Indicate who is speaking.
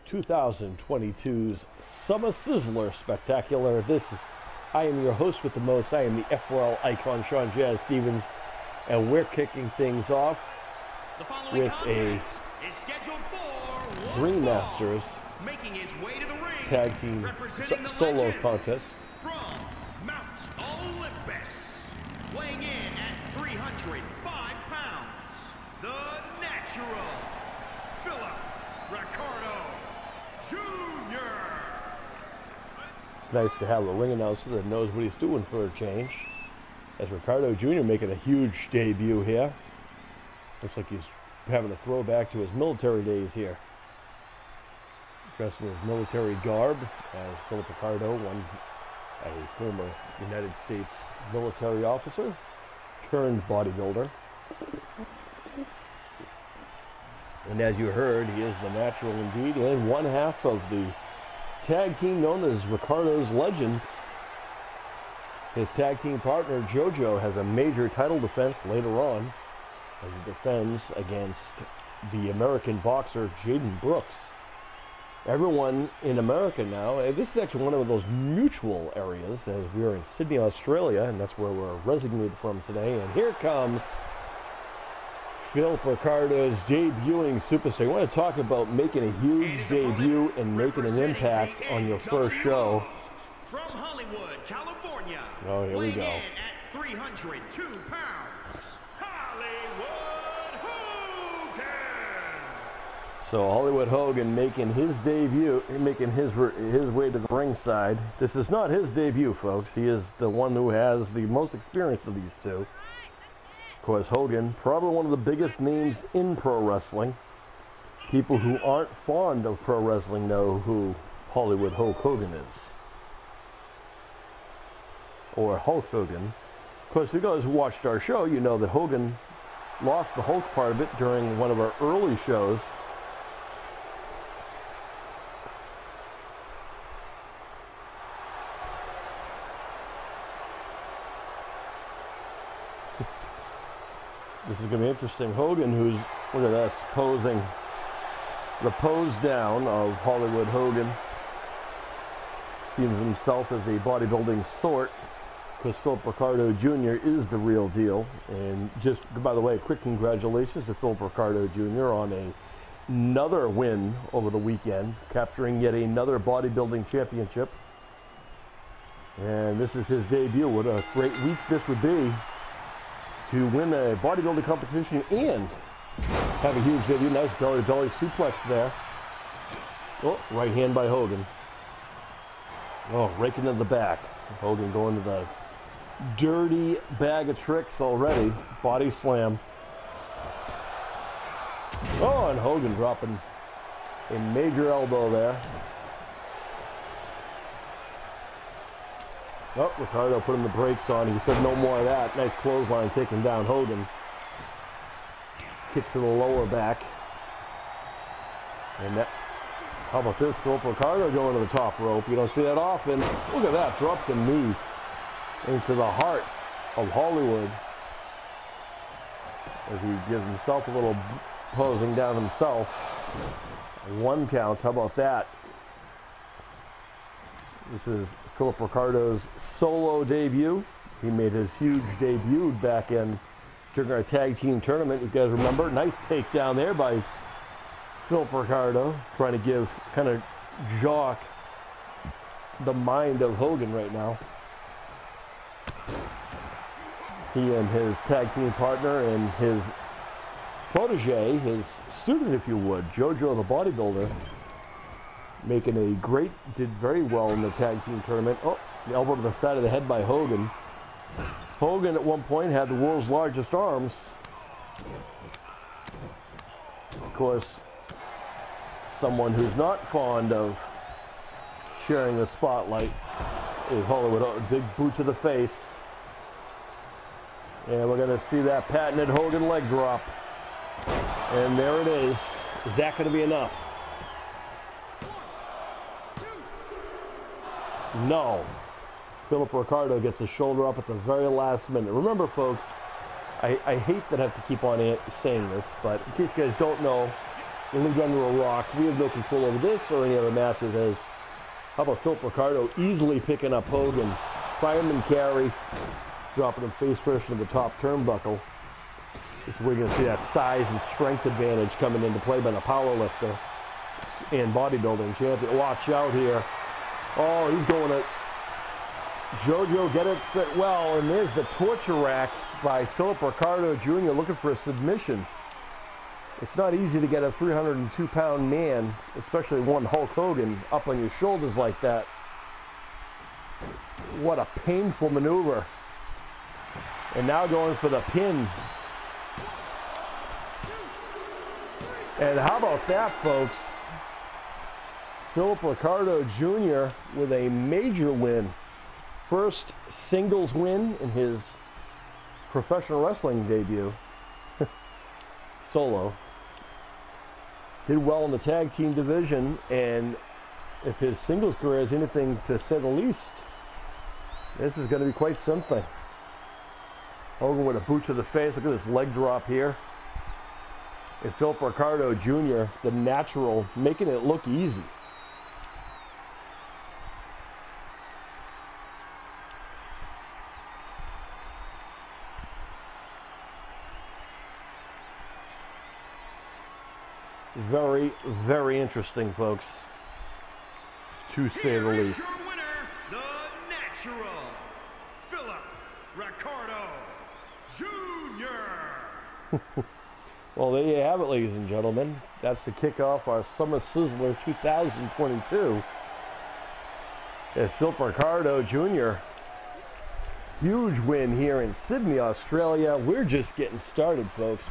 Speaker 1: 2022's Summer Sizzler Spectacular. I am your host with the most. I am the F4L icon, Sean Jazz Stevens, and we're kicking things off with a Ring Masters tag team solo contest.
Speaker 2: From Mount Olympus, weighing in at 305 pounds, the natural Phillp Ricardo Jr.
Speaker 1: It's nice to have a ring announcer that knows what he's doing for a change. As Ricardo Jr. making a huge debut here. Looks like he's having a throwback to his military days here. Dressed in his military garb as Phillp Ricardo, a former United States military officer turned bodybuilder. And as you heard, he is the natural indeed, and one half of the tag team known as Ricardo's Legends. His tag team partner JoJo has a major title defense later on as he defends against the American boxer Jaden Brooks. Everyone in America now, this is actually one of those mutual areas, as we are in Sydney, Australia, and that's where we're resignated from today. And here comes Phillp Ricardo's debuting superstar. You want to talk about making a huge debut and making an impact on your first show.
Speaker 2: From Hollywood, California.
Speaker 1: Oh, here we go.
Speaker 2: At 302 pounds, Hollywood Hogan.
Speaker 1: So Hollywood Hogan making his debut, making his way to the ringside. This is not his debut, folks. He is the one who has the most experience of these two. Of course, Hogan, probably one of the biggest names in pro wrestling. People who aren't fond of pro wrestling know who Hollywood Hulk Hogan is. Or Hulk Hogan. Of course, you guys who watched our show, you know that Hogan lost the Hulk part of it during one of our early shows. This is going to be interesting. Hogan, who's, look at this, posing, the pose down of Hollywood Hogan. Seems himself as a bodybuilding sort, because Phillp Ricardo Jr. is the real deal. And just, by the way, quick congratulations to Phillp Ricardo Jr. on another win over the weekend, capturing yet another bodybuilding championship. And this is his debut. What a great week this would be to win a bodybuilding competition and have a huge debut. Nice belly-to-belly suplex there. Oh, right hand by Hogan. Oh, raking to the back. Hogan going to the dirty bag of tricks already. Body slam. Oh, and Hogan dropping a major elbow there. Oh, Ricardo putting the brakes on. He said no more of that. Nice clothesline taking down Hogan. Kick to the lower back. And that, how about this? Phillp Ricardo going to the top rope. You don't see that often. Look at that. Drops a knee into the heart of Hollywood. As he gives himself a little posing down himself. One count. How about that? This is Phillp Ricardo's solo debut. He made his huge debut back in during our tag team tournament. You guys remember? Nice takedown there by Phillp Ricardo, trying to give, kind of jock the mind of Hogan right now. He and his tag team partner and his protege, his student if you would, JoJo the bodybuilder, making did very well in the tag team tournament. Oh, the elbow to the side of the head by Hogan. Hogan at one point had the world's largest arms. Of course, someone who's not fond of sharing the spotlight is Hollywood. A big boot to the face. And we're going to see that patented Hogan leg drop. And there it is. Is that going to be enough? No. Phillp Ricardo gets the shoulder up at the very last minute. Remember, folks, I hate that I have to keep on saying this, but in case you guys don't know, They lived under a rock. We have no control over this or any other matches. As how about Phillp Ricardo easily picking up Hogan, fireman carry, dropping him face first into the top turnbuckle. This is where you're going to see that size and strength advantage coming into play by the powerlifter and bodybuilding champion. Watch out here. Oh, he's going to JoJo, get it set well, and there's the torture rack by Phillp Ricardo Jr. looking for a submission. It's not easy to get a 302-pound man, especially one Hulk Hogan, up on your shoulders like that. What a painful maneuver. And now going for the pin. And how about that, folks? Phillp Ricardo Jr. with a major win. First singles win in his professional wrestling debut. Solo. Did well in the tag team division, and if his singles career is anything to say the least, this is going to be quite something. Hogan with a boot to the face. Look at this leg drop here. And Phillp Ricardo Jr., the natural, making it look easy. Very, very interesting, folks, to say the least.
Speaker 2: Here is your winner, the natural, Phillp Ricardo Jr.
Speaker 1: Well, there you have it, ladies and gentlemen. That's the kickoff our Summer Sizzler 2022. As Phillp Ricardo Jr., huge win here in Sydney, Australia. We're just getting started, folks.